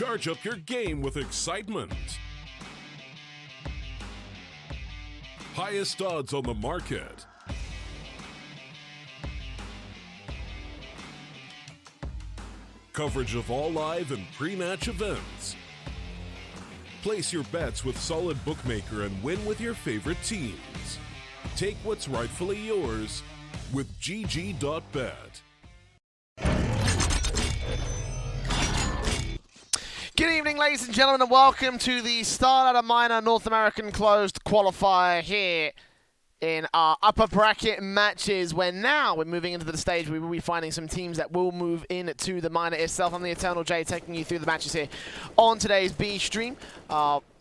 Charge up your game with excitement. Highest odds on the market. Coverage of all live and pre-match events. Place your bets with Solid Bookmaker and win with your favorite teams. Take what's rightfully yours with GG.bet. Good evening, ladies and gentlemen, and welcome to the StarLadder Minor North American Closed Qualifier here in our upper bracket matches, where now we're moving into the stage where we will be finding some teams that will move into the minor itself. I'm the Eternal J, taking you through the matches here on today's B stream.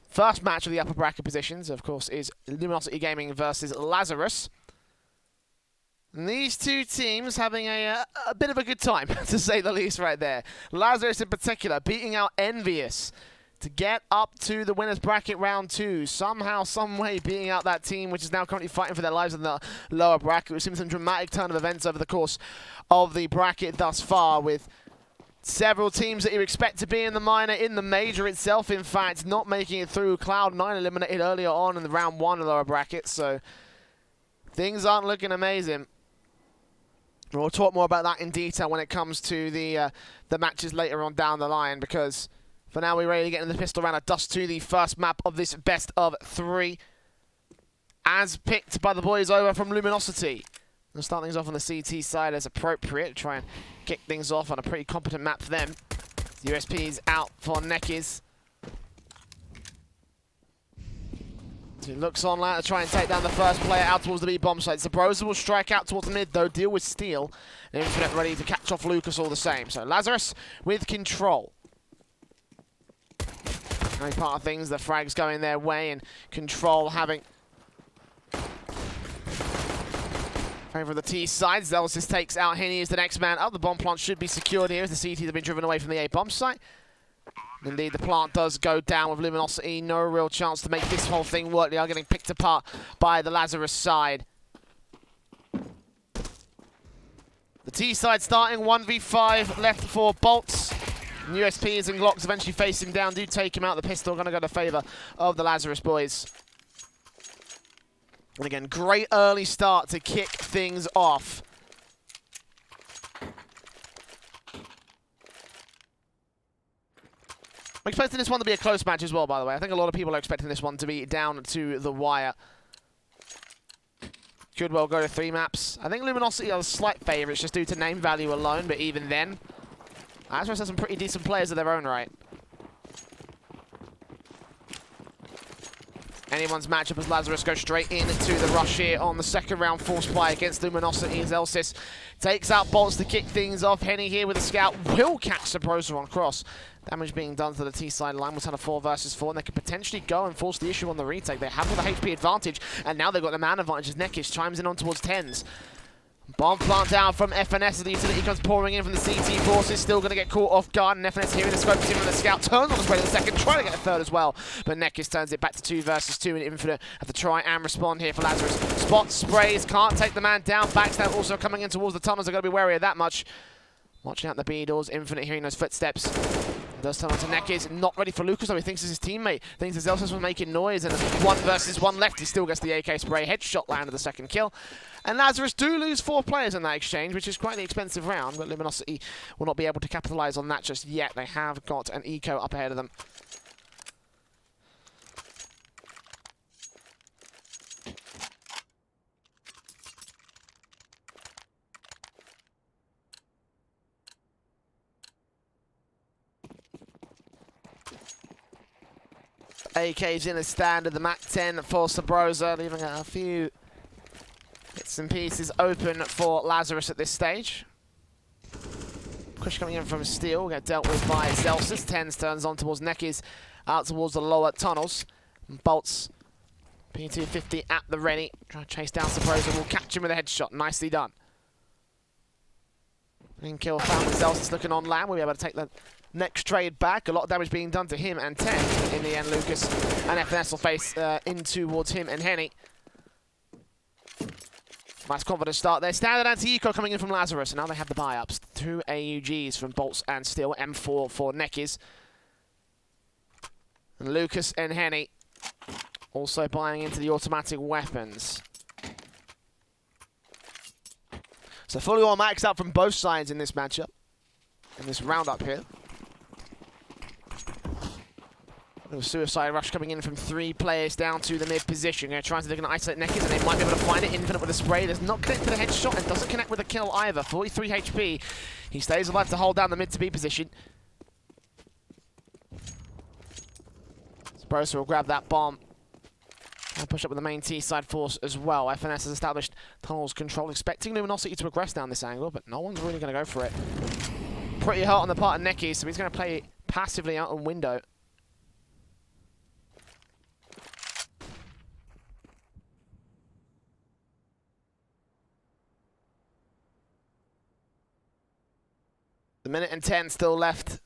First match of the upper bracket positions, of course, is Luminosity Gaming versus Lazarus. And these two teams having a bit of a good time, to say the least, right there. Lazarus in particular beating out Envious to get up to the winners bracket round 2. Somehow, some way beating out that team, which is now currently fighting for their lives in the lower bracket. We've seen some dramatic turn of events over the course of the bracket thus far, with several teams that you expect to be in the minor, in the major itself, in fact, not making it through. Cloud9 eliminated earlier on in the round 1 of the lower bracket, so things aren't looking amazing. We'll talk more about that in detail when it comes to the matches later on down the line, because for now we're ready to get in the pistol round of dust to the first map of this best of 3, as picked by the boys over from Luminosity. We'll start things off on the CT side as appropriate to try and kick things off on a pretty competent map for them. USP's out for Nekis. He looks online to try and take down the first player out towards the B bomb site. Zabroza will strike out towards the mid, though, deal with Steel. And Infinite ready to catch off Lucas all the same. So Lazarus with control. Only part of things, the frags going their way, and control having favor of the T side. Zelsis takes out Henny as the next man up. The bomb plant should be secured here as the CTs have been driven away from the A bomb site. Indeed, the plant does go down with Luminosity. No real chance to make this whole thing work. They are getting picked apart by the Lazarus side. The T side starting 1v5 left for Bolts. USPs and Glocks eventually face him down. Do take him out. The pistol going to go to favor of the Lazarus boys. And again, great early start to kick things off. I'm expecting this one to be a close match as well, by the way. I think a lot of people are expecting this one to be down to the wire. Could well go to 3 maps. I think Luminosity are the slight favourites just due to name value alone, but even then, Lazarus has some pretty decent players of their own right. Anyone's matchup as Lazarus go straight into the rush here on the second round force play against Luminosity as Elsis takes out Bolts to kick things off. Henny here with a scout will catch Sabrosa on cross. Damage being done to the T side line was on a 4 versus 4, and they could potentially go and force the issue on the retake. They have the HP advantage, and now they've got the man advantage as Nekish chimes in on towards 10s. Bomb plant down from FNS as the utility comes pouring in from the CT forces. Still going to get caught off guard, and FNS hearing the scope team from the scout turns on his way to the second, trying to get a third as well. But Nekis turns it back to 2 versus 2, and Infinite have to try and respond here for Lazarus. Spot sprays, can't take the man down. Backstab also coming in towards the tunnels. They're going to be wary of that much. Watching out the B doors, Infinite hearing those footsteps. Does turn on to Nekis, not ready for Lucas, though he thinks it's his teammate. Thinks that Zelsis was making noise, and 1 versus 1 left. He still gets the AK spray. Headshot landed the second kill. And Lazarus do lose 4 players in that exchange, which is quite an expensive round, but Luminosity will not be able to capitalize on that just yet. They have got an eco up ahead of them. AK's in a standard, the MAC-10 for Sabrosa, leaving a few bits and pieces open for Lazarus at this stage. Push coming in from Steel, get dealt with by Zelsis. 10s turns on towards Nekis, out towards the lower tunnels. Bolts, P250 at the ready. Try to chase down Sabrosa, will catch him with a headshot. Nicely done. Clean kill found with Zelsis looking on land. We'll be able to take the next trade back. A lot of damage being done to him and 10 in the end. Lucas and FNS will face in towards him and Henny. Nice confident start there. Standard anti-eco coming in from Lazarus, and now they have the buy-ups. 2 AUGs from Bolts and Steel. M4 for Nekis. And Lucas and Henny also buying into the automatic weapons. So fully all maxed out from both sides in this matchup. In this roundup here. Little suicide rush coming in from 3 players down to the mid position. They're trying to look and isolate Neckers, and they might be able to find it. Infinite with a spray. Does not connect to the headshot and doesn't connect with the kill either. 43 HP. He stays alive to hold down the mid to B position. Brosa will grab that bomb and push up with the main T side force as well. FNS has established tunnels control, expecting Luminosity to progress down this angle, but no one's really going to go for it. Pretty hurt on the part of Neki, so he's going to play passively out on window. The minute and 10 still left.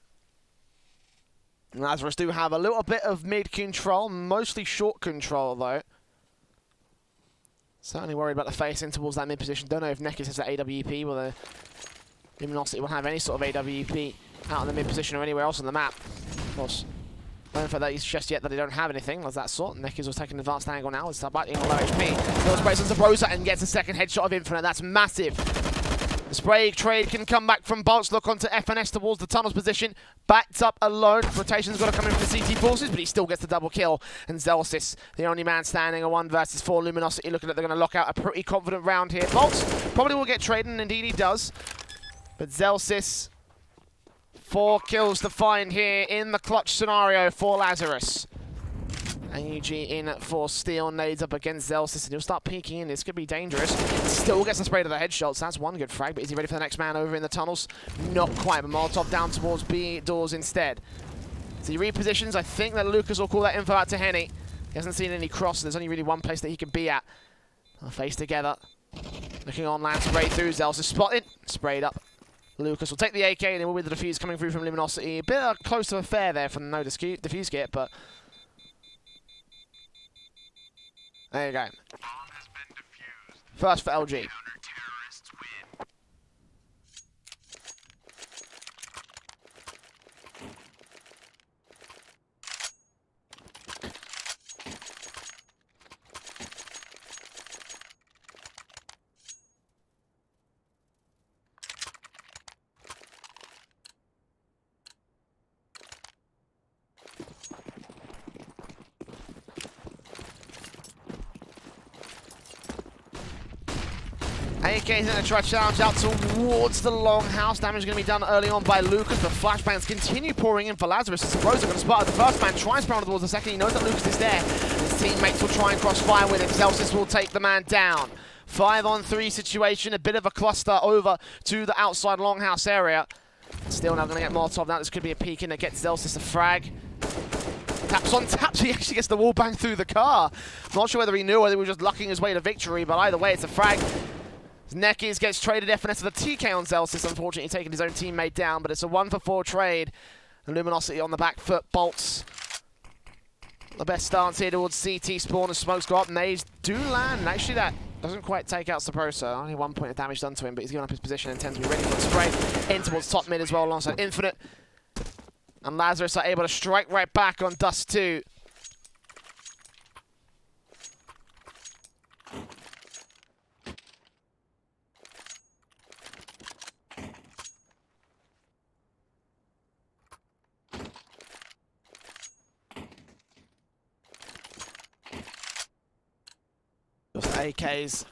Lazarus do have a little bit of mid control, mostly short control though. Certainly worried about the facing towards that mid position. Don't know if Neckers has that AWP, whether Luminosity will have any sort of AWP out in the mid position or anywhere else on the map. Of course, don't know that he's just yet that they don't have anything of that sort. Neckers was taking an advanced angle now. It's biting on low HP. Goes sprays into Brosa and gets a second headshot of Infinite. That's massive. The spray trade can come back from Bolts. Look onto FNS towards the tunnels position. Backed up alone. Rotation's got to come in from the CT forces, but he still gets the double kill. And Zelsis, the only man standing, a 1 versus 4. Luminosity looking like they're going to lock out a pretty confident round here. Bolts probably will get traded, and indeed he does. But Zelsis, 4 kills to find here in the clutch scenario for Lazarus. AUG in for Steel, nades up against Zelsis, and he'll start peeking in. This could be dangerous. Still gets a spray to the headshots. That's one good frag, but is he ready for the next man over in the tunnels? Not quite, but Molotov down towards B doors instead. So he repositions. I think that Lucas will call that info out to Henny. He hasn't seen any cross. There's only really one place that he can be at. They'll face together. Looking on land, spray through. Zelsis spotted. Sprayed up. Lucas will take the AK, and it will be the defuse coming through from Luminosity. A bit close to a fair there from no defuse kit, but there you go. First for LG. AK's going to try to challenge out towards the longhouse. Damage going to be done early on by Lucas, but flashbangs continue pouring in for Lazarus. As Rosa going to spot the first man, tries to pound towards the second. He knows that Lucas is there. His teammates will try and cross fire with him. Celsius will take the man down. 5-on-3 situation, a bit of a cluster over to the outside longhouse area. Still not going to get Molotov now. This could be a peek in that gets Celsius a frag. Taps on taps, he actually gets the wall bang through the car. Not sure whether he knew or whether he was just lucking his way to victory, but either way, it's a frag. Neckys gets traded FNS with a TK on Zelsis, unfortunately taking his own teammate down, but it's a 1-for-4 trade. And Luminosity on the back foot, Bolts. The best stance here towards CT spawn as smokes go up. Nades do land, and actually that doesn't quite take out Saprosa. Only 1 point of damage done to him, but he's given up his position and tends to be ready for the spray. In towards top mid as well alongside Infinite. And Lazarus are able to strike right back on Dust 2. AKs,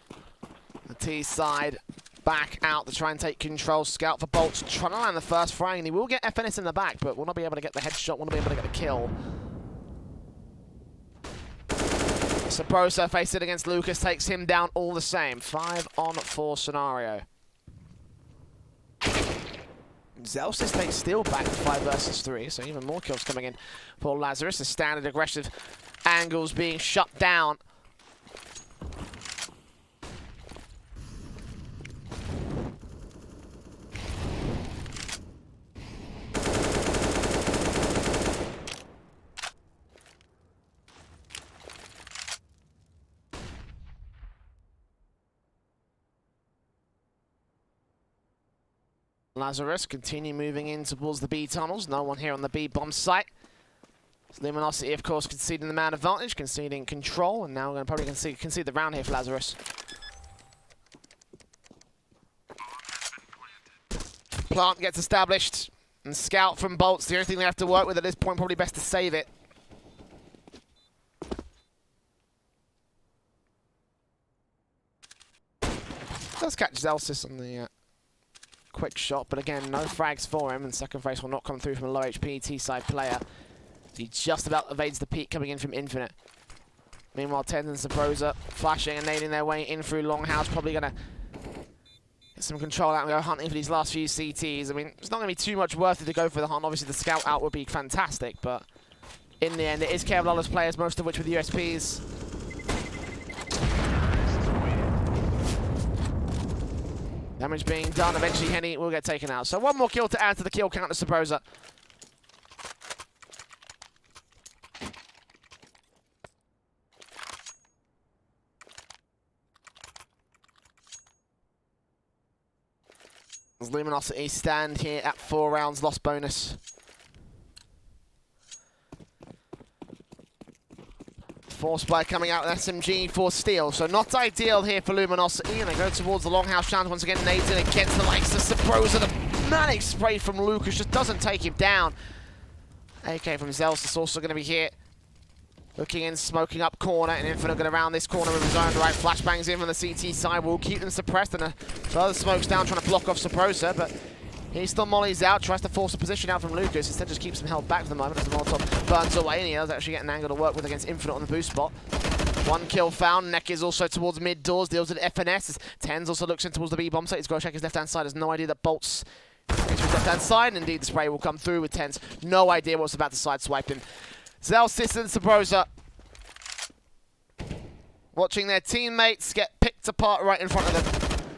the T side, back out to try and take control. Scout for Bolts, trying to land the first frag, and he will get FNS in the back, but will not be able to get the headshot, will not be able to get the kill. Saprosa faced it against Lucas, takes him down all the same. 5-on-4 scenario. Zelsis takes Steel back to 5 versus 3, so even more kills coming in for Lazarus. The standard aggressive angles being shut down. Lazarus continue moving in towards the B tunnels. No one here on the B bomb site. Luminosity, of course, conceding the man advantage, conceding control, and now we're going to probably concede the round here for Lazarus. Plant gets established, and Scout from Bolt's the only thing they have to work with at this point. Probably best to save it. Does catch Zelsis on the quick shot, but again, no frags for him, and second frags will not come through from a low HP T-side player. He just about evades the peak coming in from Infinite. Meanwhile, Tens and Sabrosa flashing and nading their way in through Longhouse, probably going to get some control out and go hunting for these last few CTs. I mean, it's not going to be too much worth it to go for the hunt. Obviously, the scout out would be fantastic, but in the end, it is Kevlar's players, most of which with USPs. Damage being done. Eventually, Henny will get taken out. So one more kill to add to the kill count to Sabrosa. Luminosity stand here at 4 rounds, lost bonus. Force play coming out with SMG for steal, so not ideal here for Luminosity, and they go towards the Longhouse challenge once again. Nades in against the likes of Sabrosa. The manic spray from Lucas just doesn't take him down. AK from Zelsis also going to be here. Looking in, smoking up corner, and Infinite going around this corner with his own right. Flashbangs in from the CT side will keep them suppressed, and further smokes down trying to block off Sabrosa, but he still mollies out, tries to force a position out from Lucas, instead just keeps him held back for the moment as the Molotov burns away, and he does actually get an angle to work with against Infinite on the boost spot. One kill found. Neck is also towards mid doors, deals with FNS. Tens also looks in towards the B-bomb site. He's got to check his left-hand side, has no idea that Bolt's into his left-hand side, and indeed the spray will come through with Tens. No idea what's about to sideswipe him. Zelsis and Sabrosa watching their teammates get picked apart right in front of them.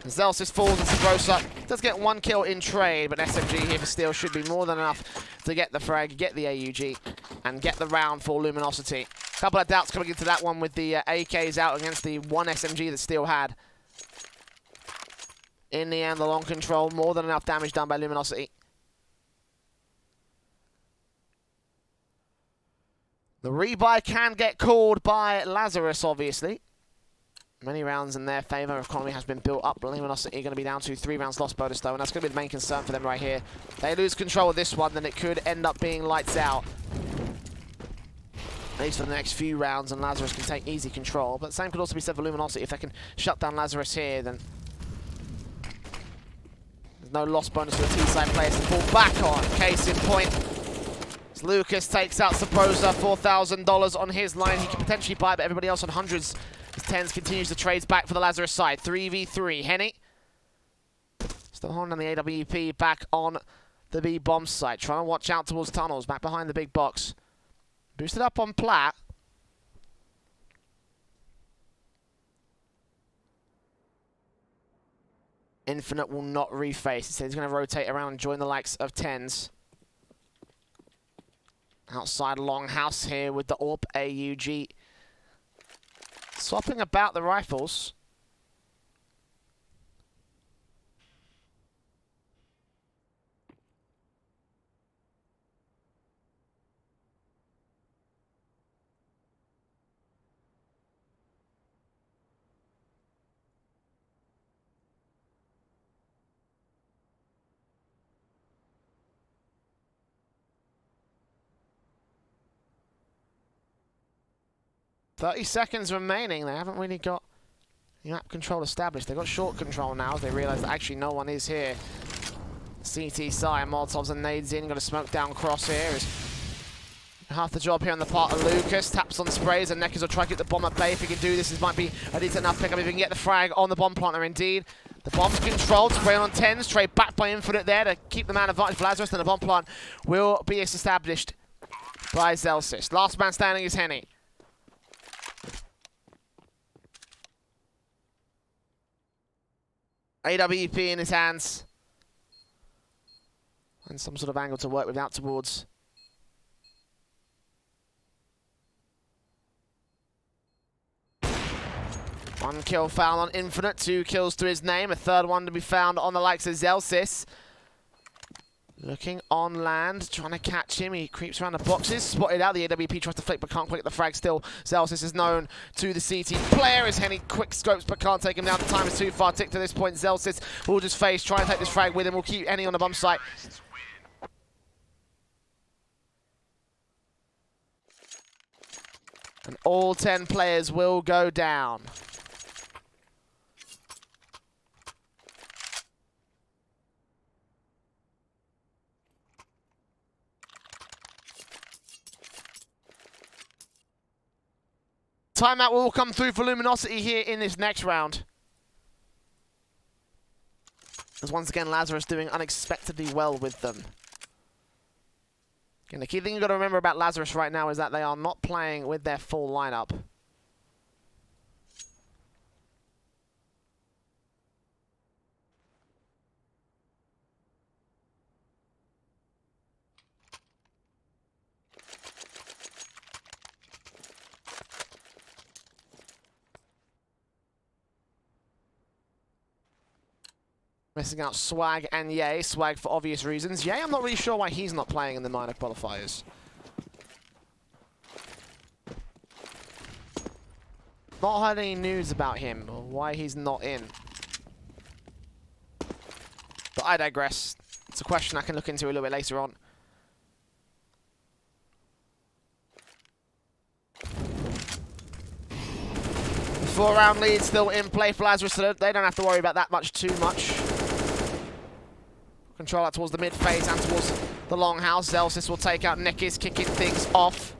Zelsis falls and Sabrosa does get one kill in trade, but SMG here for steal should be more than enough to get the frag, get the AUG, and get the round for Luminosity. Couple of doubts coming into that one with the AKs out against the one SMG that Steel had. In the end, the long control, more than enough damage done by Luminosity. The rebuy can get called by Lazarus, obviously. Many rounds in their favour. Economy has been built up. Luminosity are going to be down to 3 rounds lost bonus though, and that's going to be the main concern for them right here. They lose control of this one, then it could end up being lights out. At least for the next few rounds, and Lazarus can take easy control. But the same could also be said for Luminosity. If they can shut down Lazarus here, then there's no loss bonus for the T-side players to fall back on. Case in point, as Lucas takes out Sabrosa, $4,000 on his line. He can potentially buy, but everybody else on hundreds. As Tens continues the trades back for the Lazarus side. 3v3. Henny still holding on the AWP back on the B-bomb site. Trying to watch out towards tunnels, back behind the big box. Boosted up on Platt. Infinite will not reface. He says he's going to rotate around and join the likes of Tens. Outside Longhouse here with the AWP AUG. Swapping about the rifles. .30 seconds remaining. They haven't really got the map control established. They've got short control now as they realise that actually no one is here. CT side, Molotovs and nades in. Got to smoke down crosshairs. Half the job here on the part of Lucas. Taps on sprays, and Neckers will try to get the bomb at bay. If he can do this, this might be a decent enough pickup if he can get the frag on the bomb planter indeed. The bomb's controlled, spray on Tens, trade back by Infinite there to keep the man advantage for Lazarus, and the bomb plant will be established by Zelsis. Last man standing is Henny. AWP in his hands. And some sort of angle to work with out towards. One kill found on Infinite, 2 kills to his name, a third one to be found on the likes of Zelsis. Looking on land, trying to catch him. He creeps around the boxes, spotted out. The AWP tries to flick, but can't quite get the frag still. Lazarus is known to the CT player. Is Henny quick scopes, but can't take him down. The time is too far ticked to this point. Lazarus will just face, try and take this frag with him. We'll keep Henny on the bomb site. And all 10 players will go down. Timeout will come through for Luminosity here in this next round. As once again, Lazarus doing unexpectedly well with them. And the key thing you've got to remember about Lazarus right now is that they are not playing with their full lineup. Missing out Swag and Ye. Swag for obvious reasons. Ye, I'm not really sure why he's not playing in the minor qualifiers. Not heard any news about him or why he's not in. But I digress. It's a question I can look into a little bit later on. The 4-round lead still in play for Lazarus, so they don't have to worry about that too much. Control that towards the mid phase and towards the long house. Zelsis will take out Neckies, kicking things off.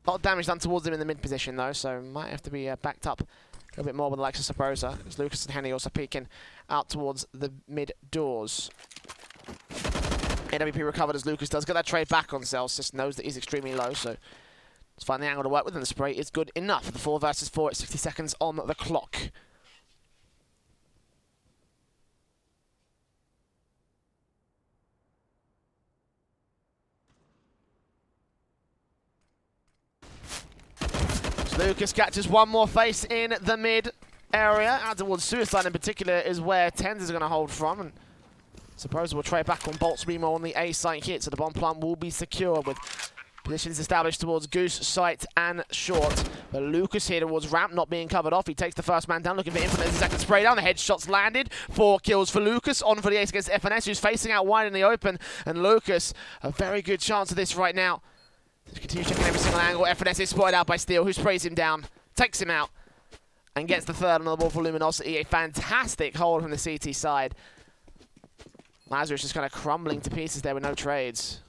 A lot of damage done towards him in the mid position though, so might have to be backed up a little bit more with the likes of Sabrosa. As Lucas and Henny also peeking out towards the mid doors. AWP recovered as Lucas does get that trade back on Zelsis. Knows that he's extremely low, so let's find the angle to work with, and the spray is good enough. The 4 versus 4 at 60 seconds on the clock. Lucas catches one more face in the mid area. Out towards Suicide in particular is where Tens is going to hold from. And Suppose we'll trade back on Bolt's Remo on the A site here, so the bomb plant will be secure with positions established towards Goose, Sight, and Short. But Lucas here towards Ramp, not being covered off. He takes the first man down, looking for Infinite as the second spray down. The headshots landed. 4 kills for Lucas. On for the ace against FNS, who's facing out wide in the open. And Lucas, a very good chance of this right now. Just continue checking every single angle. FNS is spotted out by Steel, who sprays him down, takes him out, and gets the third on the ball for Luminosity. A fantastic hold from the CT side. Lazarus just kind of crumbling to pieces there with no trades.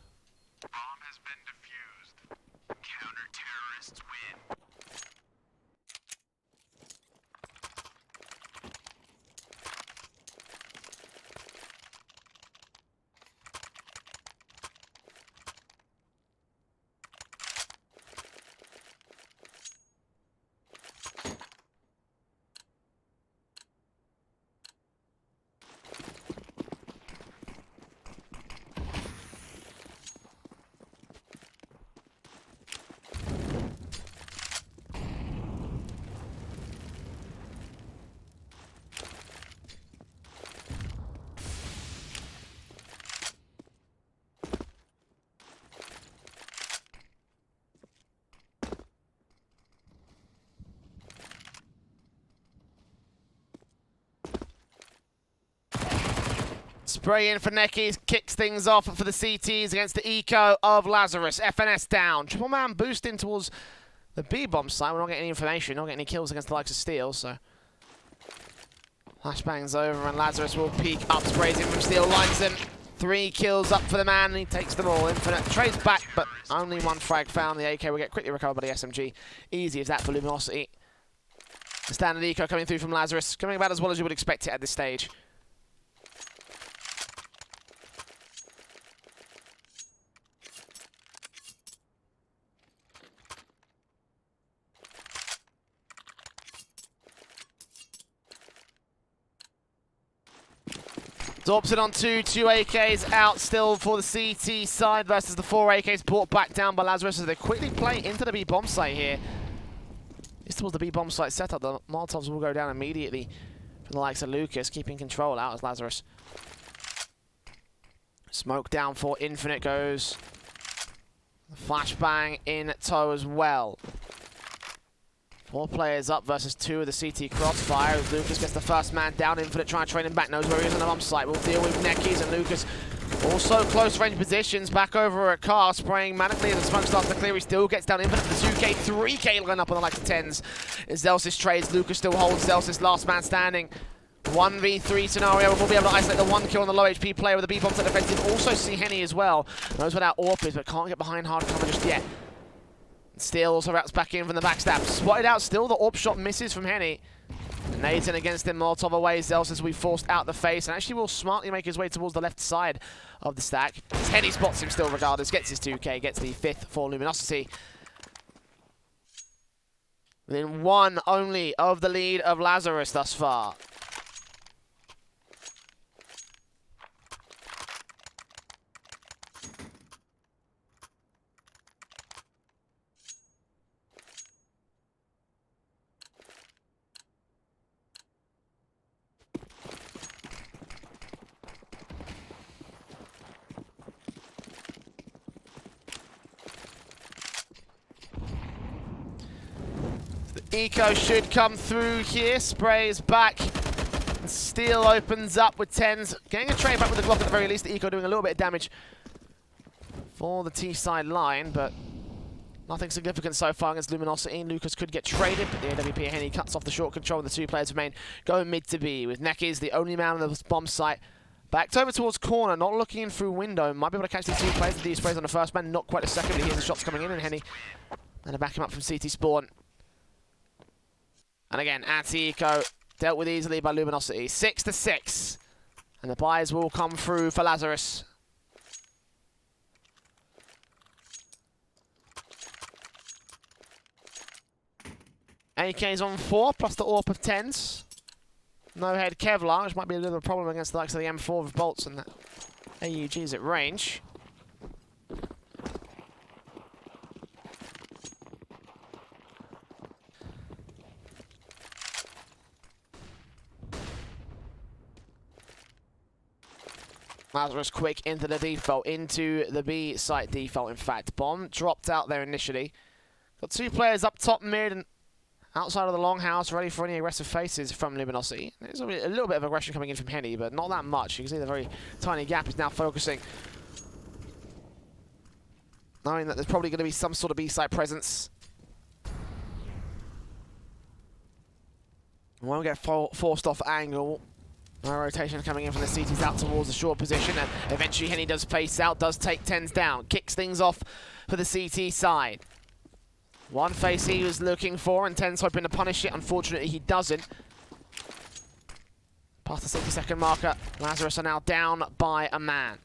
Spray in for Neckies, kicks things off for the CTs against the eco of Lazarus. FNS down. Triple man boosting towards the B-bomb site. We're not getting any information, not getting any kills against the likes of Steel, so. Flashbang's over and Lazarus will peek up, sprays in from Steel, lines him. 3 kills up for the man and he takes them all. Infinite trades back, but only 1 frag found. The AK will get quickly recovered by the SMG. Easy as that for Luminosity. The standard eco coming through from Lazarus, coming about as well as you would expect it at this stage. Dorps it on 2 AKs out still for the CT side versus the 4 AKs brought back down by Lazarus as they quickly play into the B-bomb site here. It's towards the B-bomb site setup. The Molotovs will go down immediately the likes of Lucas, keeping control out as Lazarus. Smoke down for Infinite goes. Flashbang in tow as well. 4 players up versus 2 of the CT Crossfire. As Lucas gets the first man down, Infinite trying to train him back, knows where he is on the bomb site. We'll deal with Nekis, and Lucas also close range positions, back over at Car, spraying manically as the smoke starts to clear. He still gets down Infinite for the 2K, 3K line up on the like 10s. As Zelsis trades, Lucas still holds Zelsis, last man standing. 1v3 scenario, we'll be able to isolate the 1 kill on the low HP player with the B-bomb set defensive. Also see Henny as well. Knows what our AWP is, but can't get behind hard cover just yet. Steel also routes back in from the backstab. Spotted out still, the AWP shot misses from Henny. Nathan against him, Molotov away. Zelsis we forced out the face, and actually will smartly make his way towards the left side of the stack. As Henny spots him still regardless, gets his 2K, gets the 5th for Luminosity. Within 1 only of the lead of Lazarus thus far. Eco should come through here, sprays back, and Steel opens up with 10s. Getting a trade back with the Glock at the very least, the Eco doing a little bit of damage for the T-side line, but nothing significant so far against Luminosity. Lucas could get traded, but the AWP Henny cuts off the short control, and the 2 players remain going mid to B, with Nekis, the only man on the bomb site, backed over towards corner, not looking in through window. Might be able to catch the 2 players with these sprays on the first man, not quite a second, but he hears the shots coming in, and Henny and back him up from CT spawn. And again, anti-eco dealt with easily by Luminosity. 6-6. And the buys will come through for Lazarus. AK's on 4, plus the AWP of 10s. No head Kevlar, which might be a little problem against the likes of the M4 with bolts and the AUGs at range. Lazarus quick into the default, into the B site default in fact. Bomb dropped out there initially. Got 2 players up top mid and outside of the longhouse, ready for any aggressive faces from Luminosity. There's a little bit of aggression coming in from Henny, but not that much. You can see the very tiny gap is now focusing. Knowing that there's probably going to be some sort of B site presence. Won't get forced off angle. No rotation coming in from the CTs out towards the short position, and eventually Henny does face out, does take 10s down, kicks things off for the CT side. 1 face he was looking for, and 10's hoping to punish it. Unfortunately, he doesn't. Past the 60-second marker, Lazarus are now down by a man.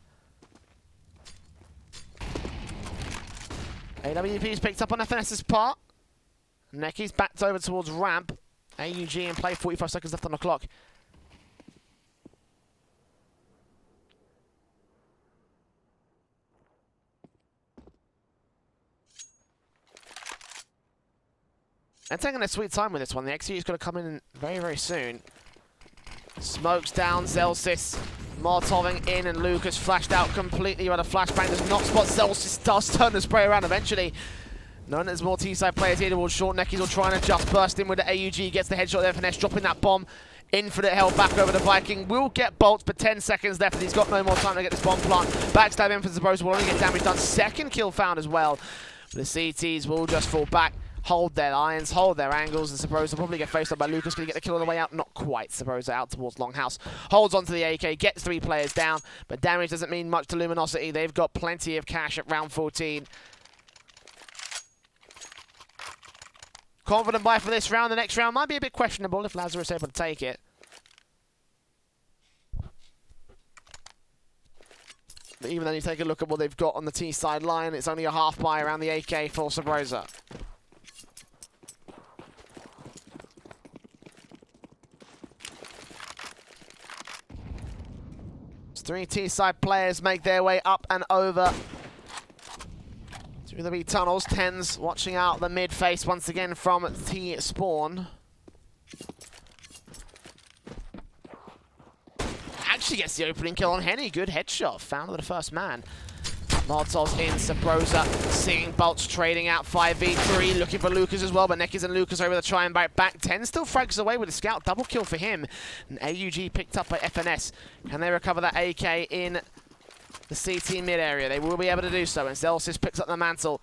AWP's picked up on FNS's part. Neki's backed over towards ramp. AUG in play, 45 seconds left on the clock. And taking their sweet time with this one. The XU is going to come in very, very soon. Smokes down, Zelsis. Molotoving in, and Lucas flashed out completely by the flashbang. Does not spot Zelsis, does turn the spray around eventually. Knowing there's more T-side players here towards short. Nekis will try and just burst in with the AUG. Gets the headshot there, Finesse dropping that bomb. Infinite held back over the Viking. Will get bolts, but 10 seconds left, and he's got no more time to get this bomb plant. Backstab in for Zabros will only get damage done. 2nd kill found as well. The CTs will just fall back. Hold their lines, hold their angles, and Sabrosa will probably get faced up by Lucas. Going to get the kill on the way out? Not quite. Sabrosa out towards Longhouse. Holds onto the AK, gets 3 players down, but damage doesn't mean much to Luminosity. They've got plenty of cash at round 14. Confident buy for this round. The next round might be a bit questionable if Lazarus is able to take it. But even then, you take a look at what they've got on the T-side line, it's only a half buy around the AK for Sabrosa. Three T-side players make their way up and over through the B tunnels. 10's watching out the mid face once again from T-spawn. actually gets the opening kill on Henny. Good headshot. Found the first man. Molotov's in, Sabrosa seeing Bolts trading out 5v3, looking for Lucas as well, but Nekis and Lucas over the try and back. 10 still frags away with a scout, double kill for him. And AUG picked up by FNS. Can they recover that AK in the CT mid area? They will be able to do so, and Zelsis picks up the mantle.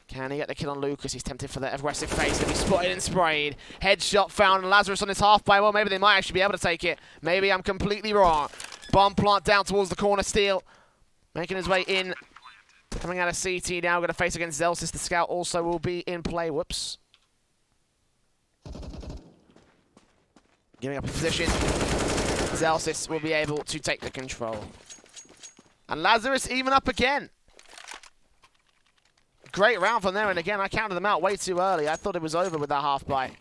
Can he get the kill on Lucas? He's tempted for that aggressive face, and he's spotted and sprayed. Headshot found, and Lazarus on his half by. Well, maybe they might actually be able to take it. Maybe I'm completely wrong. Bomb plant down towards the corner, Steel making his way in. Coming out of CT now, going to face against Zelsis. The scout also will be in play. Whoops. Giving up a position. Zelsis will be able to take the control. And Lazarus even up again. Great round from there, and again, I counted them out way too early. I thought it was over with that half bite.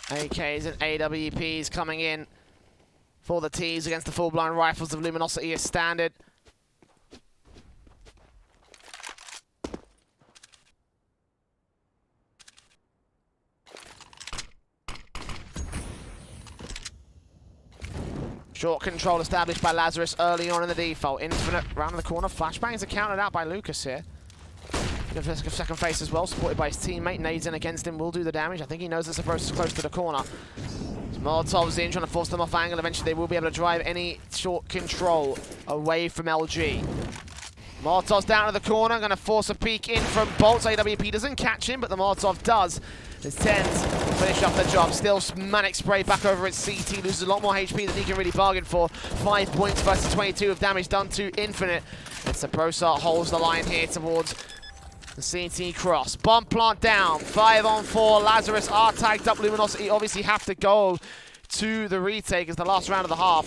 AKs and AWPs coming in for the T's against the full-blind rifles of Luminosity as standard. Short control established by Lazarus early on in the default. Infinite round the corner. Flashbangs are counted out by Lucas here. Second face as well, supported by his teammate. Nades in against him will do the damage. I think he knows that Sabrosa is close to the corner. Molotov's in, trying to force them off angle. Eventually they will be able to drive any short control away from LG. Molotov's down to the corner, going to force a peek in from Bolts. AWP doesn't catch him, but the Molotov does. His 10s finish up the job. Still Manic Spray back over at CT, loses a lot more HP than he can really bargain for. 5 points versus 22 of damage done to Infinite. And Sabrosa holds the line here towards the CT cross. Bomb plant down. 5 on 4. Lazarus are tagged up. Luminosity obviously have to go to the retake as the last round of the half.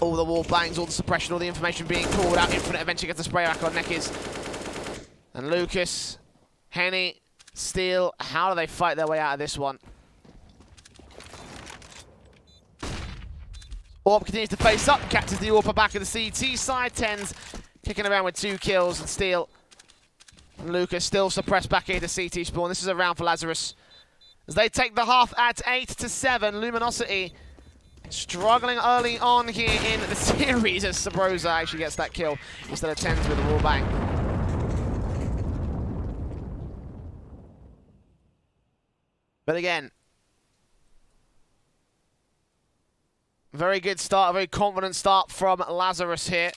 All the wall bangs, all the suppression, all the information being called out. Infinite eventually gets a spray back on Nekis. And Lucas, Henny, Steel. How do they fight their way out of this one? Orp continues to face up. Catches the Orpa back of the CT side. 10s kicking around with 2 kills. And Steel and Lucas still suppressed back into CT spawn. This is a round for Lazarus as they take the half at 8-7. Luminosity struggling early on here in the series as Sabrosa actually gets that kill instead of 10s with a wall bang. But again, very good start, a very confident start from Lazarus here.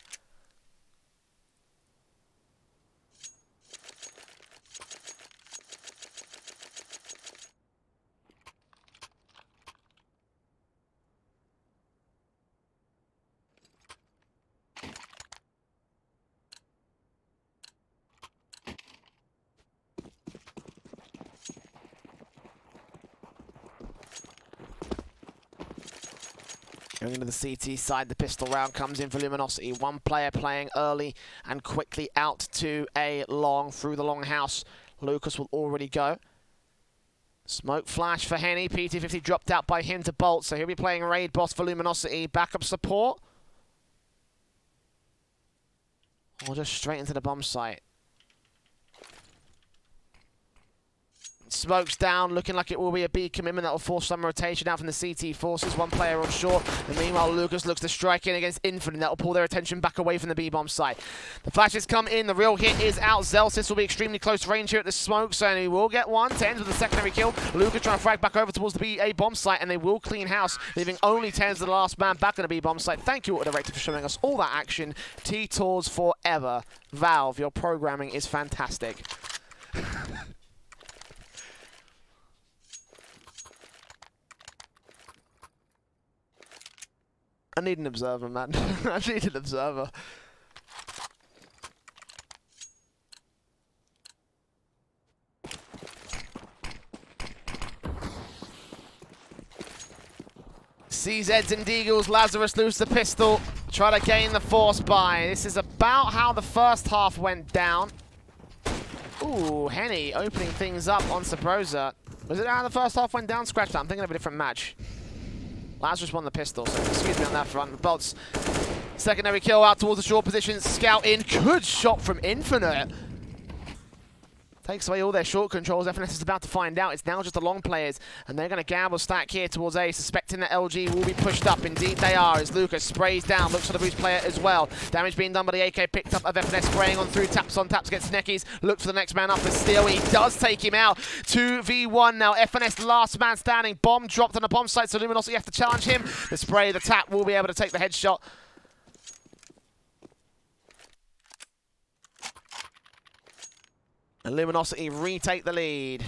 Going into the CT side, the pistol round comes in for Luminosity. One player playing early and quickly out to a long, through the long house. Lucas will already go. Smoke flash for Henny. PT50 dropped out by him to Bolt, so he'll be playing Raid Boss for Luminosity. Backup support. Or just straight into the bomb site. Smoke's down, looking like it will be a B commitment that will force some rotation out from the CT forces. One player on short, and meanwhile Lucas looks to strike in against Infinite. That will pull their attention back away from the B-bomb site. The flashes come in, the real hit is out. Zelsis will be extremely close range here at the smoke, so he will get one. 10s with a secondary kill. Lucas trying to frag back over towards the B-bomb site, and they will clean house, leaving only 10s to the last man back on the B-bomb site. Thank you, Auto Director, for showing us all that action. T-Tours forever. Valve, your programming is fantastic. I need an observer, man. I need an observer. CZs and Deagles, Lazarus lose the pistol, try to gain the force buy. This is about how the first half went down. Ooh, Henny opening things up on Sabrosa. Was it how the first half went down? Scratch that, I'm thinking of a different match. Lazarus won the pistol, so excuse me on that front. Bolts, secondary kill out towards the short position. Scout in, good shot from Infinite. Takes away all their short controls. FNS is about to find out. It's now just the long players, and they're going to gamble stack here towards A, suspecting that LG will be pushed up. Indeed they are, as Lucas sprays down, looks for the boost player as well. Damage being done by the AK, picked up of FNS, spraying on through, taps on taps against Nekis. Look for the next man up, but still he does take him out. 2v1 now, FNS last man standing. Bomb dropped on the bomb site, so Luminosity have to challenge him. The spray, the tap will be able to take the headshot. And Luminosity retake the lead.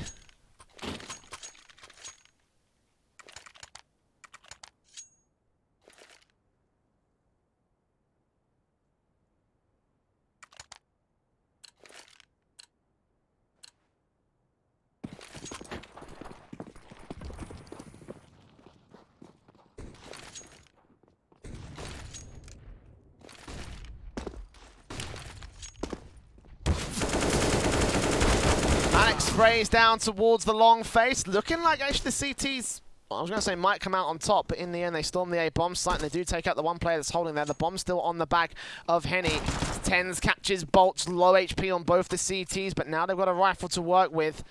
Sprays down towards the long face, looking like actually the CTs, well, I was going to say might come out on top, but in the end they storm the A bomb site and they do take out the one player that's holding there. The bomb's still on the back of Henny. Tens catches Bolts, low HP on both the CTs, but now they've got a rifle to work with.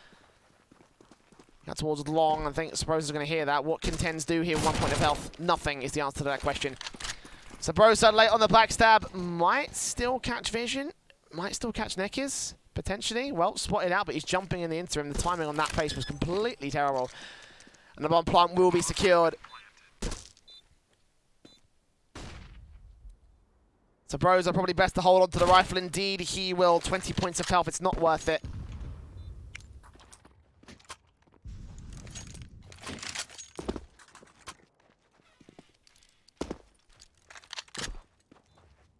Out towards long, I think Sabrosa is going to hear that. What can Tens do here? 1 point of health. Nothing is the answer to that question. Sabrosa late on the backstab, might still catch vision, might still catch Nekis. Potentially, well spotted out, but he's jumping in the interim. The timing on that pace was completely terrible. And the bomb plant will be secured. So Bros are probably best to hold on to the rifle. Indeed, he will. 20 points of health, it's not worth it.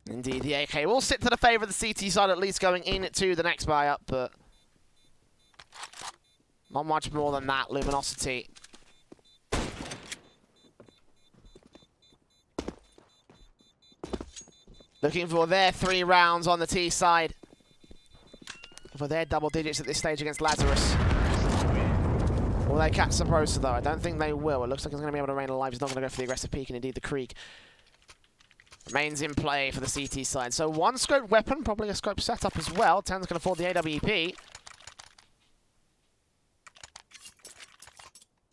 Indeed, the AK will sit to the favour of the CT side, at least going into the next buy up, but not much more than that. Luminosity. Looking for their 3 rounds on the T side. For their double digits at this stage against Lazarus. Will they catch Sabrosa though? I don't think they will. It looks like he's going to be able to remain alive. He's not going to go for the aggressive peek, and indeed the Creek remains in play for the CT side. So one scope weapon, probably a scope setup as well. Ten's can afford the AWP.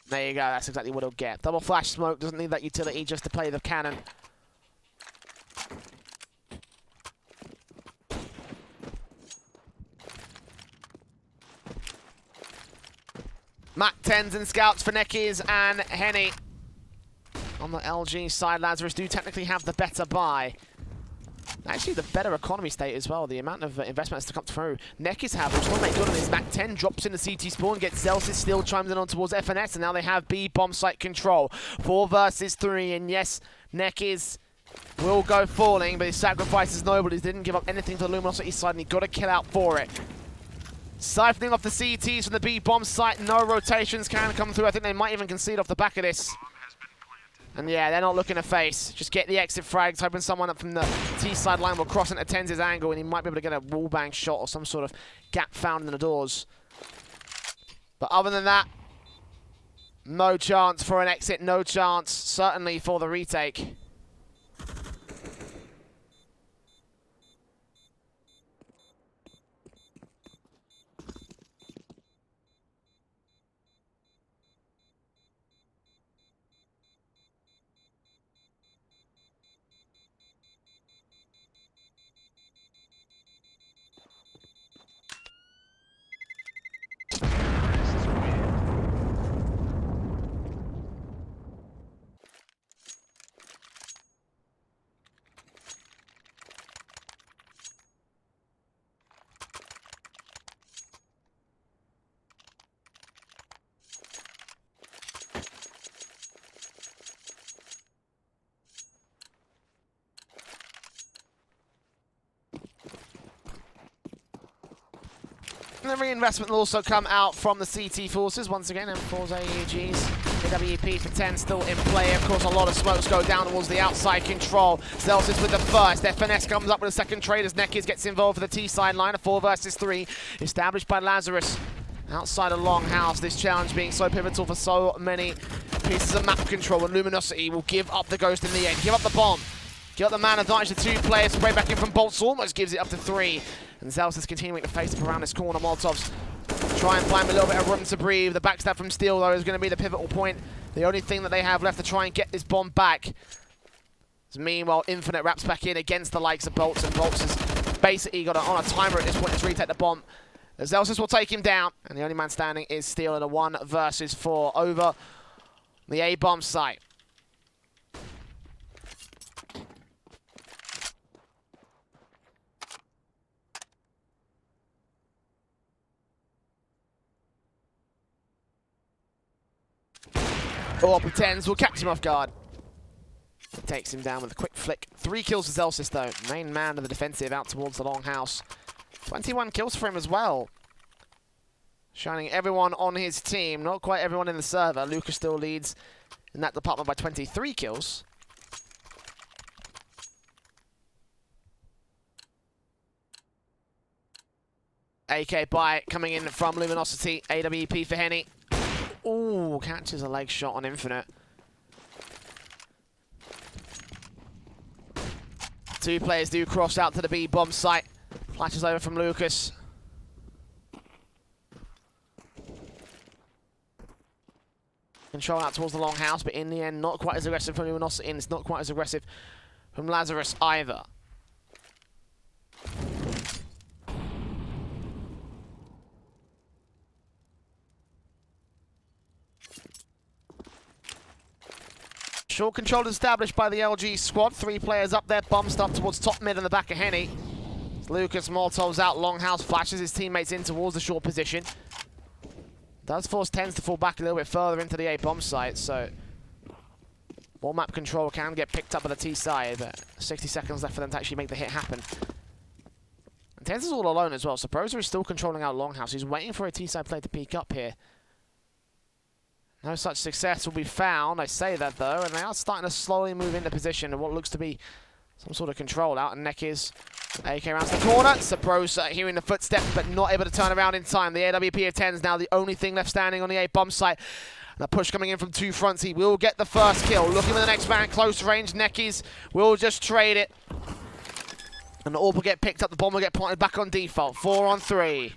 There you go, that's exactly what he'll get. Double flash smoke, doesn't need that utility just to play the cannon. Mac 10s and scouts for Nekis and Henny. On the LG side, Lazarus do technically have the better buy. Actually, the better economy state as well. The amount of investment has to come through. Nekis have, which will make good on his Mac 10. Drops in the CT spawn, gets Zelsis, still chimes in on towards FNS, and now they have B bomb site control. 4 versus 3, and yes, Nekis will go falling, but his sacrifice is noble. He didn't give up anything to the Luminosity side, and he got a kill out for it. Siphoning off the CTs from the B bomb site. No rotations can come through. I think they might even concede off the back of this. And yeah, they're not looking to face. Just get the exit frags, hoping someone up from the T side line will cross into Tens' angle, and he might be able to get a wallbang shot or some sort of gap found in the doors. But other than that, no chance for an exit, no chance, certainly for the retake. And the reinvestment will also come out from the CT forces. Once again, M4's AEGs AWP for 10 still in play. Of course, a lot of smokes go down towards the outside control. Zelsis with the first. Their finesse comes up with a second trade as Nekiz gets involved for the T side line. A 4 versus 3 established by Lazarus. Outside of Longhouse, this challenge being so pivotal for so many pieces of map control. And Luminosity will give up the ghost in the end. Give up the bomb. Give up the man advantage to 2 players. Spray back in from Bolts almost gives it up to 3. And Zelsis is continuing to face up around this corner. Molotovs try and find a little bit of room to breathe. The backstab from Steel, though, is going to be the pivotal point. The only thing that they have left to try and get this bomb back. As meanwhile, Infinite wraps back in against the likes of Bolts, and Bolts has basically got on a timer at this point to retake the bomb. Zelsis will take him down, and the only man standing is Steel in a 1 versus 4 over the A-bomb site. Or pretends will catch him off guard. Takes him down with a quick flick. 3 kills for Zelsis, though. Main man of the defensive out towards the Longhouse. 21 kills for him as well. Shining everyone on his team. Not quite everyone in the server. Lucas still leads in that department by 23 kills. AK buy coming in from Luminosity. AWP for Henny. Ooh, catches a leg shot on Infinite. 2 players do cross out to the B-bomb site. Flashes over from Lucas. Control out towards the Longhouse, but in the end, not quite as aggressive from Luminosity, and it's not quite as aggressive from Lazarus either. Short control established by the LG squad. 3 players up there, bumped up towards top mid in the back of Henny. Lucas Molotov's out, Longhouse flashes his teammates in towards the short position. Does force Tens to fall back a little bit further into the A-bomb site, so more map control can get picked up by the T side, but 60 seconds left for them to actually make the hit happen. And Tens is all alone as well, so Proza is still controlling out Longhouse. He's waiting for a T side player to peek up here. No such success will be found. I say that, though, and they are starting to slowly move into position in what looks to be some sort of control out. And Nekiz, AK rounds the corner. Sabrosa hearing the footsteps, but not able to turn around in time. The AWP of 10 is now the only thing left standing on the A-bomb site. And a push coming in from 2 fronts. He will get the first kill. Looking for the next man, close range. Nekiz will just trade it. And the AWP will get picked up. The bomb will get planted back on default. 4 on 3.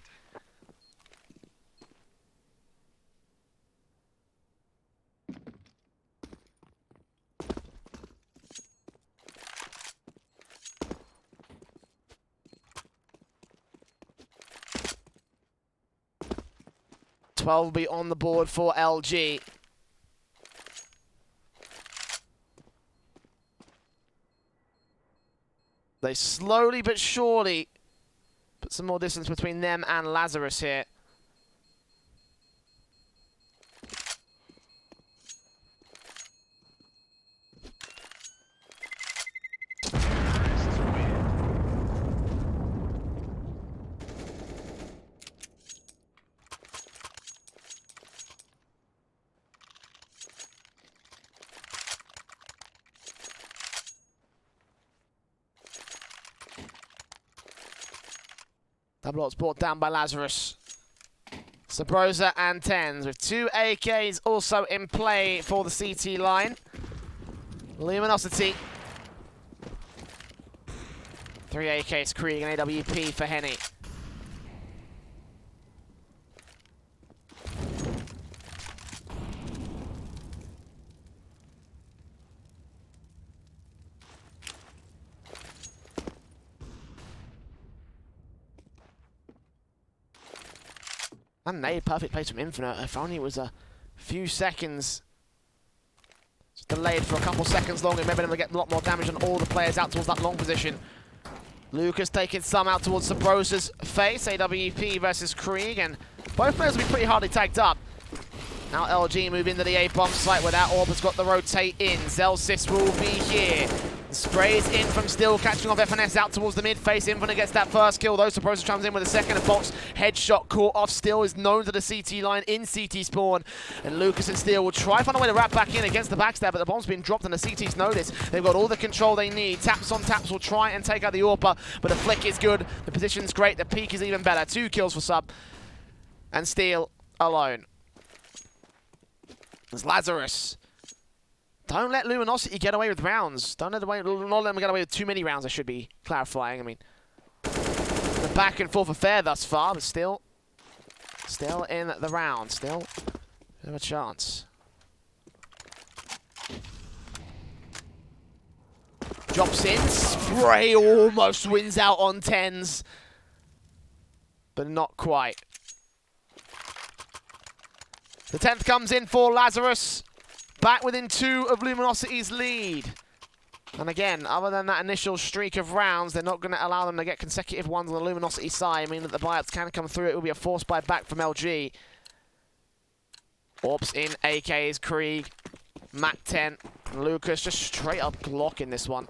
Will be on the board for LG. They slowly but surely put some more distance between them and Lazarus here. Double ults brought down by Lazarus. Sabrosa and Tens with 2 AKs also in play for the CT line. Luminosity. 3 AKs, Krieg and AWP for Henny. And a perfect place from Infinite. If only it was a few seconds. Just delayed for a couple seconds longer. Maybe they'll get a lot more damage on all the players out towards that long position. Lucas taking some out towards Sabrosa's face. AWP versus Krieg. And both players will be pretty hardly tagged up. Now LG move into the A-bomb site where that AWP has got the rotate in. Zelsis will be here. Sprays in from Still, catching off FNS out towards the mid face. Infinite gets that first kill, though. Supposer comes in with a second. A box headshot caught off. Still is known to the CT line in CT spawn. And Lucas and Steel will try to find a way to wrap back in against the backstab, but the bomb's been dropped and the CT's notice. They've got all the control they need. Taps on taps will try and take out the AWPer, but the flick is good. The position's great. The peak is even better. 2 kills for Sub. And Steel alone. There's Lazarus. Don't let Luminosity get away with rounds. Not let them get away with too many rounds, I should be clarifying. I mean, the back and forth affair thus far, but still in the round. Still have a chance. Drops in. Spray almost wins out on 10s. But not quite. The 10th comes in for Lazarus. Back within 2 of Luminosity's lead. And again, other than that initial streak of rounds, they're not going to allow them to get consecutive ones on the Luminosity side. I mean that the buyouts can come through. It will be a forced buy back from LG. Orps in, AKs, Krieg, Mac 10, Lucas just straight up Glock in this one.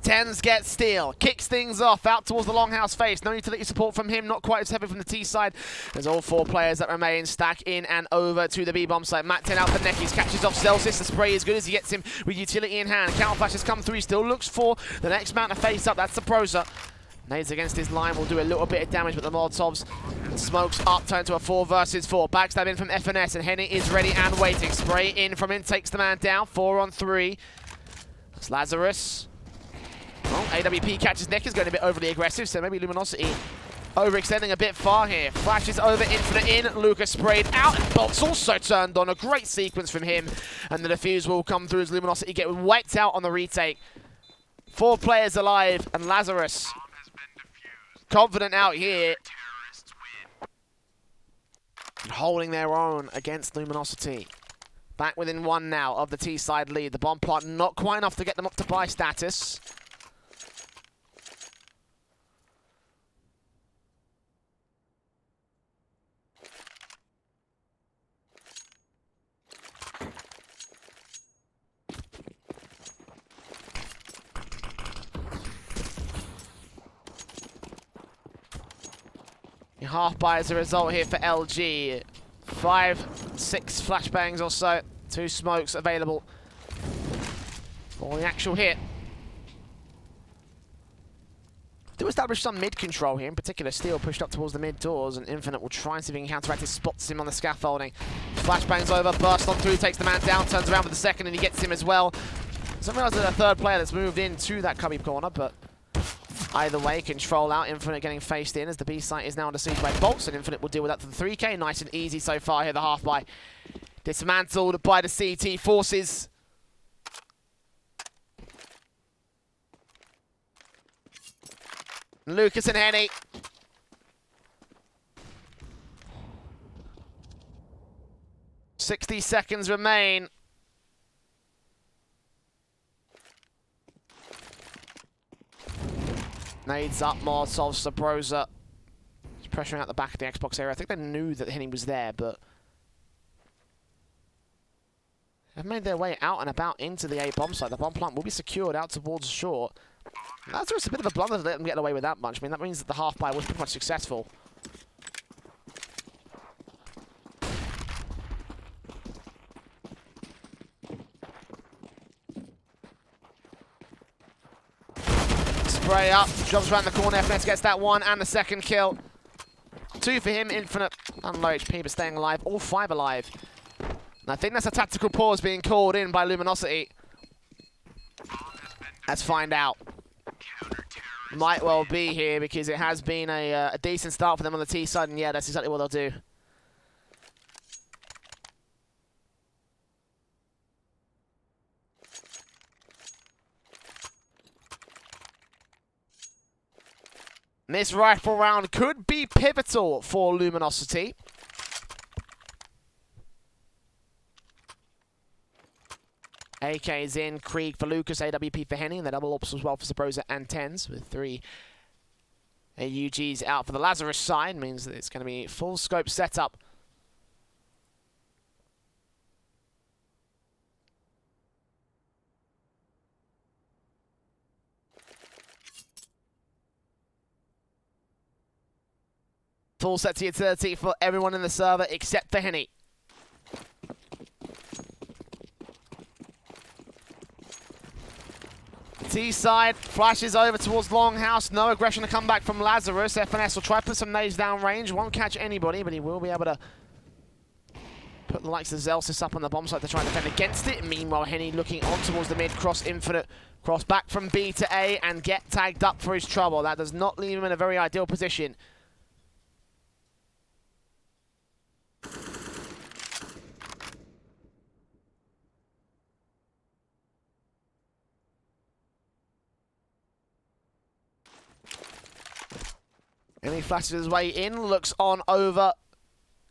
Tens get Steel, kicks things off out towards the longhouse face. No utility support from him, not quite as heavy from the T side. There's all 4 players that remain. Stack in and over to the B bomb site. Matt 10 out for Nekis, catches off Celsius. The spray is good as he gets him with utility in hand. Counter flash has come through. He still looks for the next man to face up. That's the Proza. Nades against his line will do a little bit of damage, but the Molotovs smokes up, turn to a 4 versus 4. Backstab in from FNS, and Henny is ready and waiting. Spray in from him, takes the man down. 4 on 3. That's Lazarus. Well, AWP catches Nick, is going a bit overly aggressive, so maybe Luminosity overextending a bit far here. Flashes over, Infinite in, Lucas sprayed out, and Bolt's also turned on. A great sequence from him, and the defuse will come through as Luminosity get wiped out on the retake. 4 players alive, and Lazarus confident out here. And holding their own against Luminosity. Back within 1 now of the T-side lead. The bomb plot not quite enough to get them up to buy status. Half buy as a result here for LG. 5, 6 flashbangs or so. 2 smokes available for the actual hit. Do establish some mid control here. In particular, Steel pushed up towards the mid doors, and Infinite will try and see if he can counteract. He spots him on the scaffolding. Flashbangs over, burst on through, takes the man down, turns around for the second, and he gets him as well. Doesn't realize there's a 3rd player that's moved into that cubby corner, but either way, control out. Infinite getting faced in as the B site is now under siege by Bolts, and Infinite will deal with that for the 3K. Nice and easy so far here, the half buy. Dismantled by the CT forces. Lucas and Henny. "60 seconds remain. Nades up, Molotov, Sabrosa. He's pressuring out the back of the Xbox area. I think they knew that Henny was there, but they've made their way out and about into the A bomb site. The bomb plant will be secured out towards short. That's just a bit of a blunder to let them get away with that much. I mean, that means that the half buy was pretty much successful. Spray up, jumps around the corner. FNS gets that 1 and the 2nd kill. 2 for him. Infinite and low HP, but staying alive. All 5 alive. And I think that's a tactical pause being called in by Luminosity. Let's find out. Might well be here because it has been a decent start for them on the T side, and yeah, that's exactly what they'll do. This rifle round could be pivotal for Luminosity. AK's in, Krieg for Lucas, AWP for Henny, and the double ops as well for Sabrosa and Tens, with 3 AUGs out for the Lazarus side. Means that it's going to be full scope setup. Full set to utility for everyone in the server except for Henny. T-side flashes over towards Longhouse. No aggression to come back from Lazarus. FNS will try to put some nades down range. Won't catch anybody, but he will be able to put the likes of Zelsis up on the bomb site to try and defend against it. Meanwhile, Henny looking on towards the mid. Cross Infinite. Cross back from B to A and get tagged up for his trouble. That does not leave him in a very ideal position. And he flashes his way in, looks on over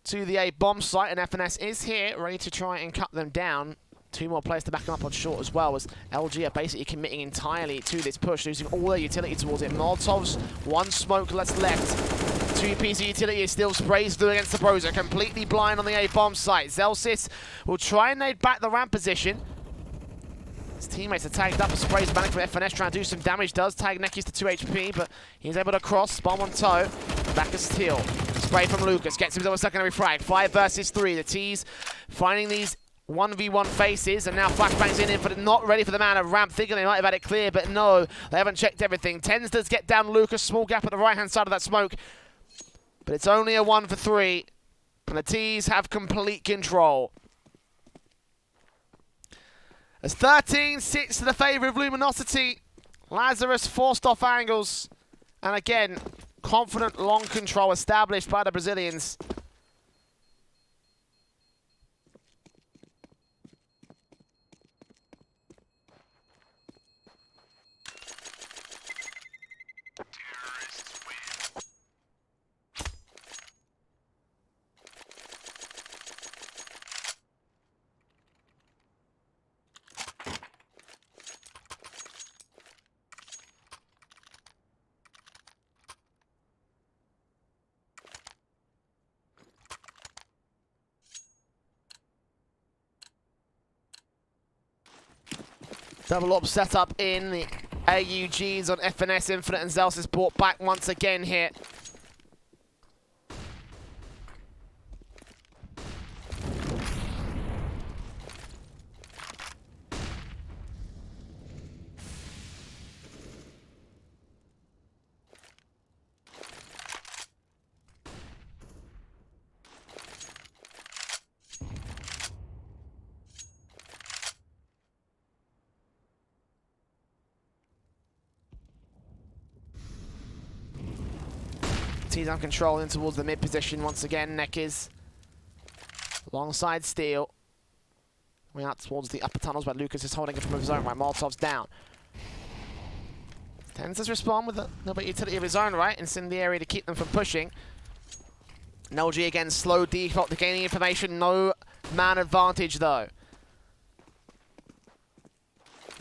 to the A bomb site, and FNS is here, ready to try and cut them down. 2 more players to back them up on short as well, as LG are basically committing entirely to this push, losing all their utility towards it. Molotovs, 1 smoke that's left. 2 pieces of utility is still sprays through against the Broser, completely blind on the A bomb site. Zelsis will try and nade back the ramp position. His teammates are tagged up and sprays back from FNS, trying to do some damage. Does tag Nekis to 2 HP, but he's able to cross, bomb on toe. Back of Steel. Spray from Lucas, gets himself a secondary frag. 5 versus 3. The T's finding these 1v1 faces, and now flashbangs in for not ready for the man of ramp, thinking they might have had it clear, but no, they haven't checked everything. Tens does get down Lucas, small gap at the right-hand side of that smoke, but it's only a 1 for 3, and the T's have complete control. As 13-6 to the favour of Luminosity, Lazarus forced off angles, and again, confident long control established by the Brazilians. Double op setup in the AUGs on FNS Infinite, and Zelsis is brought back once again here. T's on control in towards the mid position once again. Nekis alongside Steel. Going out towards the upper tunnels where Lucas is holding it from his own right. Molotov's down. Tends to respond with a little bit of utility of his own right, and it's in the area to keep them from pushing. LG again, slow default to gaining information. No man advantage though.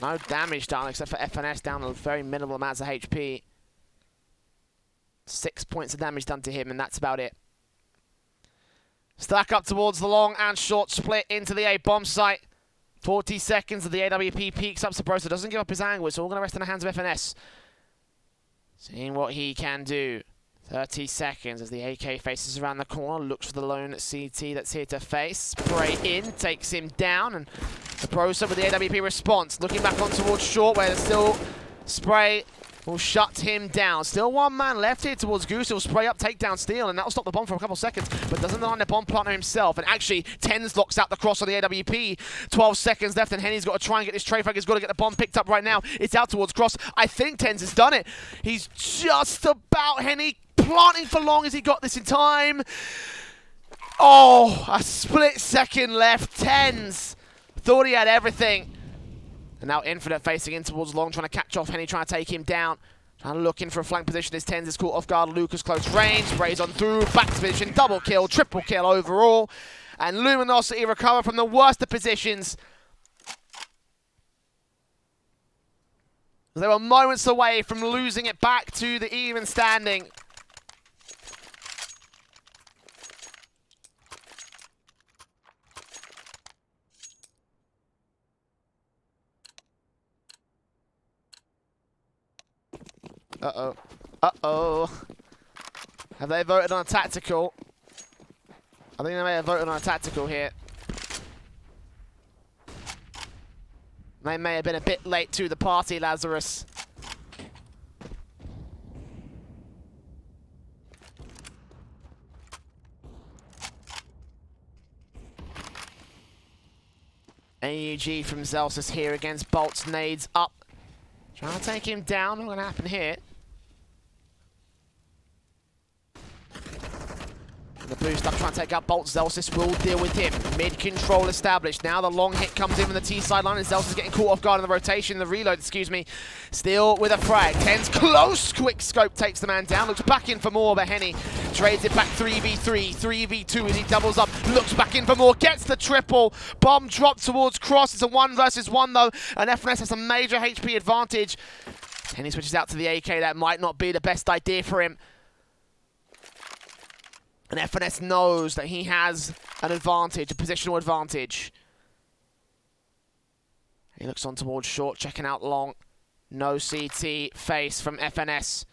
No damage done except for FNS down a very minimal amounts of HP. 6 points of damage done to him, and that's about it. Stack up towards the long and short split into the A bomb site. 40 seconds of the AWP peaks up. Sabrosa doesn't give up his angle. It's all going to rest in the hands of FNS. Seeing what he can do. 30 seconds as the AK faces around the corner. Looks for the lone CT that's here to face. Spray in, takes him down, and Sabrosa with the AWP response. Looking back on towards short where there's still Spray will shut him down. Still 1 man left here towards Goose. He'll spray up, take down Steel, and that'll stop the bomb for a couple seconds, but doesn't line the bomb partner himself. And actually, Tens locks out the cross on the AWP. 12 seconds left, and Henny's got to try and get this tray frag. He's got to get the bomb picked up right now. It's out towards cross. I think Tens has done it. He's just about Henny planting for long. Has he got this in time? Oh, a split second left. Tens thought he had everything. And now Infinite facing in towards long, trying to catch off Henny, trying to take him down. Trying to look in for a flank position. His Tens is caught off guard. Lucas close range, sprays on through, back to position, double kill, triple kill overall. And Luminosity recover from the worst of positions. They were moments away from losing it back to the even standing. Uh-oh. Uh-oh. Have they voted on a tactical? I think they may have voted on a tactical here. They may have been a bit late to the party, Lazarus. AUG from Zelsis here against Bolts. Nades up. Trying to take him down. What's going to happen here? The boost up, trying to take out Bolts. Zelsis will deal with him. Mid-control established. Now the long hit comes in from the T sideline, and Zelsis getting caught off guard in the rotation, the reload, excuse me. Still with a frag. Ten's close. Quick scope takes the man down. Looks back in for more, but Henny trades it back 3v3, 3v2 as he doubles up. Looks back in for more. Gets the triple. Bomb dropped towards Cross. It's a 1 versus 1 though, and FNS has a major HP advantage. Henny switches out to the AK. That might not be the best idea for him. And FNS knows that he has an advantage, a positional advantage. He looks on towards short, checking out long. No CT face from FNS.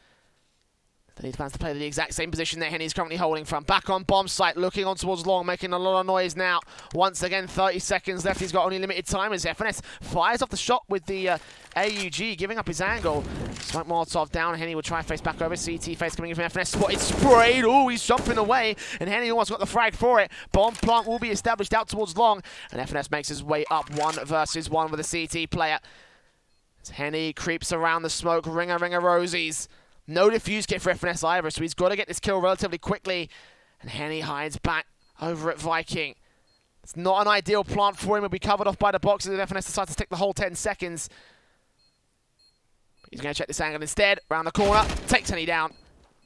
He plans to play the exact same position that Henny's currently holding from. Back on bomb site, looking on towards long, making a lot of noise now. Once again, 30 seconds left. He's got only limited time as FNS fires off the shot with the AUG, giving up his angle. Smoke Molotov down. Henny will try and face back over. CT face coming in from FNS. Spotted, sprayed. Oh, he's jumping away. And Henny almost got the frag for it. Bomb plant will be established out towards long. And FNS makes his way up 1 versus 1 with a CT player. As Henny creeps around the smoke. Ringer rosies. No defuse kit for FNS either, so he's got to get this kill relatively quickly. And Henny hides back over at Viking. It's not an ideal plant for him. He'll be covered off by the boxes if FNS decides to take the whole 10 seconds. He's going to check this angle instead. Round the corner, takes Henny down,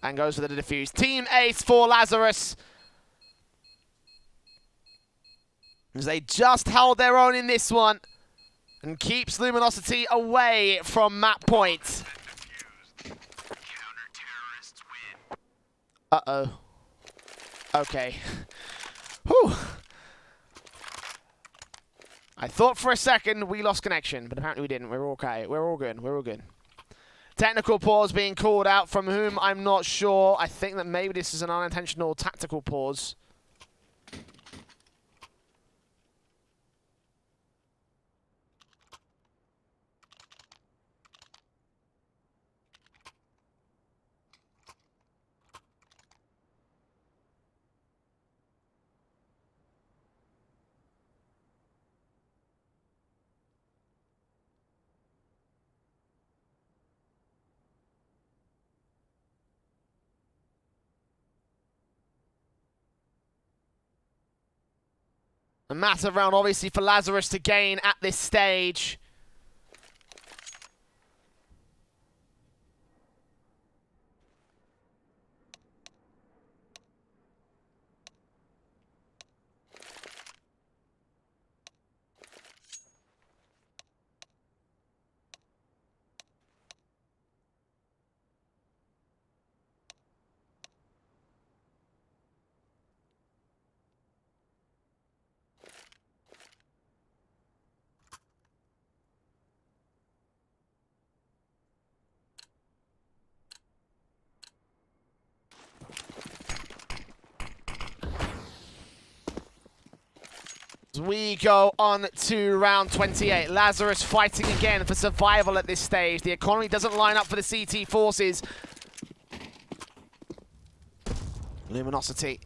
and goes for the defuse. Team ace for Lazarus. As they just held their own in this one. And keeps Luminosity away from map point. Uh-oh. Okay. Whew. I thought for a second we lost connection, but apparently we didn't. We're okay. We're all good. We're all good. Technical pause being called out from whom, I'm not sure. I think that maybe this is an unintentional tactical pause. A massive round, obviously, for Lazarus to gain at this stage. We go on to round 28. Lazarus fighting again for survival at this stage. The economy doesn't line up for the CT forces. Luminosity,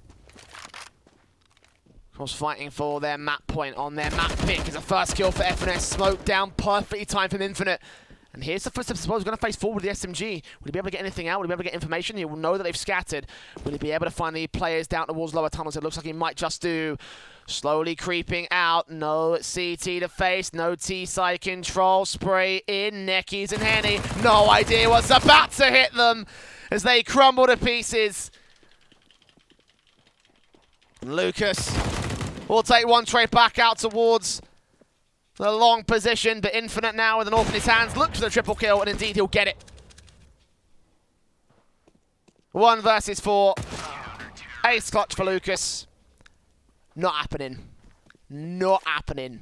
of course, fighting for their map point on their map pick as a first kill for FNS. Smoke down, perfectly timed from Infinite. And here's the first step. Suppose he's going to face forward with the SMG. Will he be able to get anything out? Will he be able to get information? He will know that they've scattered. Will he be able to find the players down towards lower tunnels? It looks like he might just do. Slowly creeping out. No CT to face. No T-side control. Spray in. Neckies and Henny. No idea what's about to hit them as they crumble to pieces. And Lucas will take one trade back out towards the long position, but Infinite now with an AWP in his hands, looks for the triple kill, and indeed he'll get it. 1 versus 4. Ace clutch for Lucas. Not happening. Not happening.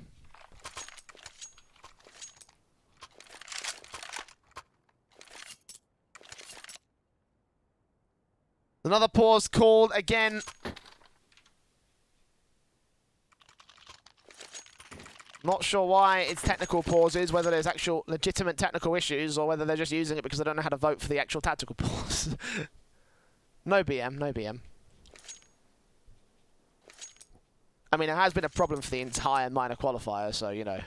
Another pause called again. Not sure why it's technical pauses, whether there's actual legitimate technical issues or whether they're just using it because they don't know how to vote for the actual tactical pause. No BM, no BM. I mean, it has been a problem for the entire minor qualifier, so, you know.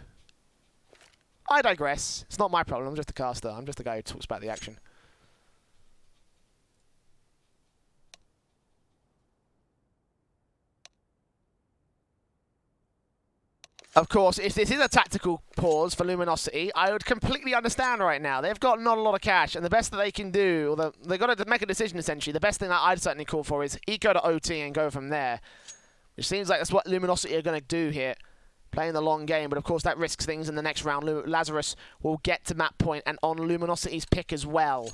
I digress. It's not my problem. I'm just a caster. I'm just the guy who talks about the action. Of course, if this is a tactical pause for Luminosity, I would completely understand right now. They've got not a lot of cash, and the best that they can do, or they've got to make a decision, essentially. The best thing that I'd certainly call for is eco to OT and go from there. Which seems like that's what Luminosity are going to do here, playing the long game. But, of course, that risks things in the next round. Lazarus will get to map point and on Luminosity's pick as well.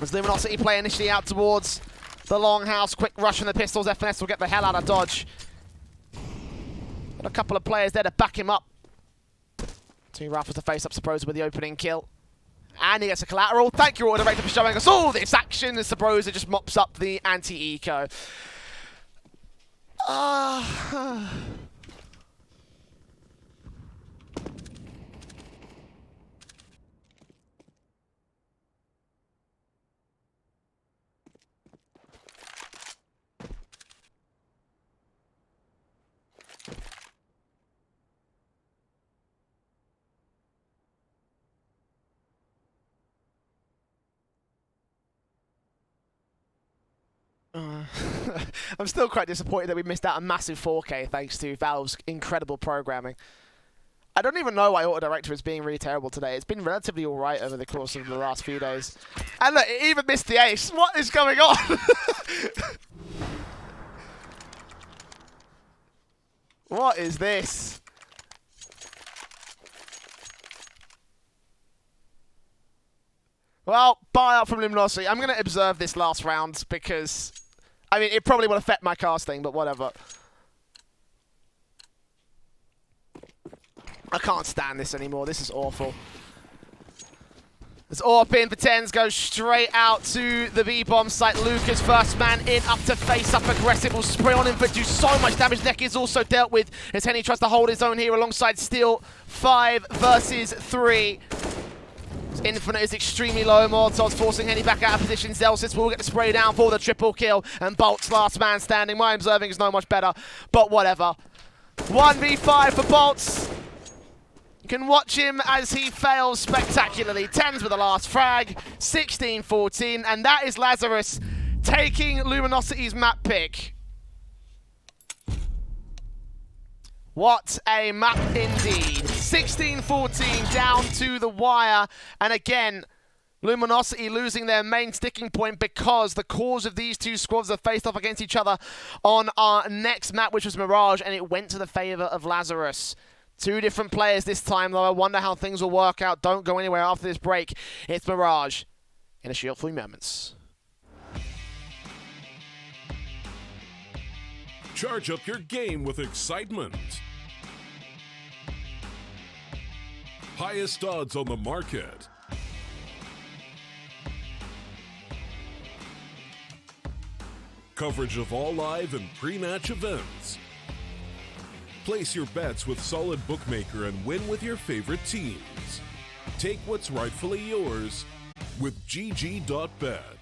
As Luminosity play initially out towards the longhouse, quick rush from the pistols. FNS will get the hell out of dodge. Got a couple of players there to back him up. Too rough as to face up Sabrosa with the opening kill. And he gets a collateral. Thank you, Auto Director, for showing us all this action as Sabrosa just mops up the anti-eco. I'm still quite disappointed that we missed out a massive 4K thanks to Valve's incredible programming. I don't even know why Auto Director is being really terrible today. It's been relatively alright over the course of the last few days. And look, it even missed the ace. What is going on? What is this? Well, buy up from Luminosity. I'm going to observe this last round because, I mean, it probably will affect my casting, but whatever. I can't stand this anymore. This is awful. As Orpin for 10s goes straight out to the B-bomb site. Lucas, first man in, up to face up. Aggressive will spray on him, but do so much damage. Neck is also dealt with as Henny tries to hold his own here alongside Steel. 5 versus 3. Infinite is extremely low. Molotov's forcing Henny back out of position. Zelsis will get the spray down for the triple kill. And Bolt's last man standing. My observing is no much better, but whatever. 1v5 for Bolts. You can watch him as he fails spectacularly. 10s with the last frag. 16-14. And that is Lazarus taking Luminosity's map pick. What a map indeed. 16-14 down to the wire. And again, Luminosity losing their main sticking point because the cause of these two squads have faced off against each other on our next map, which was Mirage, and it went to the favor of Lazarus. 2 different players this time, though. I wonder how things will work out. Don't go anywhere after this break. It's Mirage in a short 3 moments. Charge up your game with excitement. Highest odds on the market. Coverage of all live and pre-match events. Place your bets with Solid Bookmaker and win with your favorite teams. Take what's rightfully yours with GG.bet.